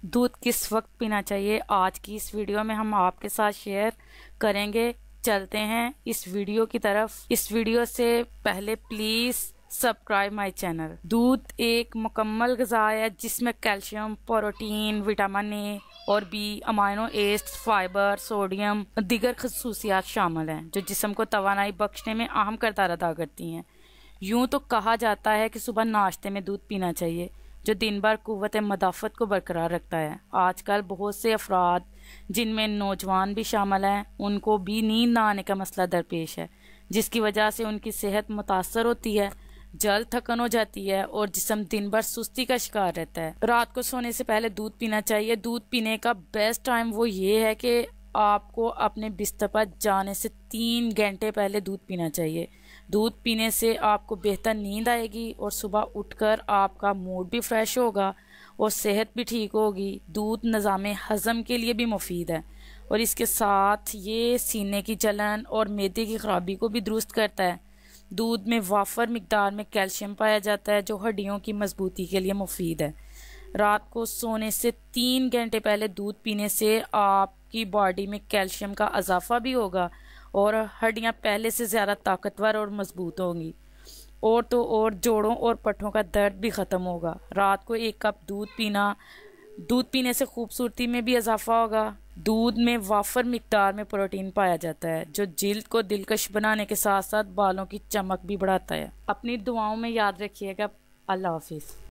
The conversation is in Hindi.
दूध किस वक्त पीना चाहिए, आज की इस वीडियो में हम आपके साथ शेयर करेंगे। चलते हैं इस वीडियो की तरफ। इस वीडियो से पहले प्लीज सब्सक्राइब माय चैनल। दूध एक मुकम्मल ग़िज़ा है जिसमें कैल्शियम, प्रोटीन, विटामिन ए और B, amino acids, fibre, sodium, दीगर खसूसियात शामिल हैं जो जिस्म को तवानाई बख्शने में अहम किरदार अदा करती हैं। यूँ तो कहा जाता है कि सुबह नाश्ते में दूध पीना चाहिए जो दिन भर कुव्वत मदाफ़त को बरकरार रखता है। आजकल बहुत से अफराद, जिनमें नौजवान भी शामिल हैं, उनको भी नींद ना आने का मसला दरपेश है, जिसकी वजह से उनकी सेहत मुतासर होती है, जल्द थकन हो जाती है और जिस्म दिन भर सुस्ती का शिकार रहता है। रात को सोने से पहले दूध पीना चाहिए। दूध पीने का बेस्ट टाइम वो ये है कि आपको अपने बिस्तर पर जाने से 3 घंटे पहले दूध पीना चाहिए। दूध पीने से आपको बेहतर नींद आएगी और सुबह उठकर आपका मूड भी फ्रेश होगा और सेहत भी ठीक होगी। दूध निज़ाम हज़म के लिए भी मुफीद है और इसके साथ ये सीने की जलन और मैदे की खराबी को भी दुरुस्त करता है। दूध में वाफर मिकदार में कैल्शियम पाया जाता है जो हड्डियों की मजबूती के लिए मुफीद है। रात को सोने से 3 घंटे पहले दूध पीने से आपकी बॉडी में कैल्शियम का इजाफा भी होगा और हड्डियां पहले से ज़्यादा ताकतवर और मजबूत होंगी। और तो और जोड़ों और पट्ठों का दर्द भी ख़त्म होगा। रात को 1 कप दूध पीने से खूबसूरती में भी इजाफा होगा। दूध में वाफर मिकदार में प्रोटीन पाया जाता है जो जिल्द को दिलकश बनाने के साथ साथ बालों की चमक भी बढ़ाता है। अपनी दुआओं में याद रखिएगा। अल्लाह हाफिज़।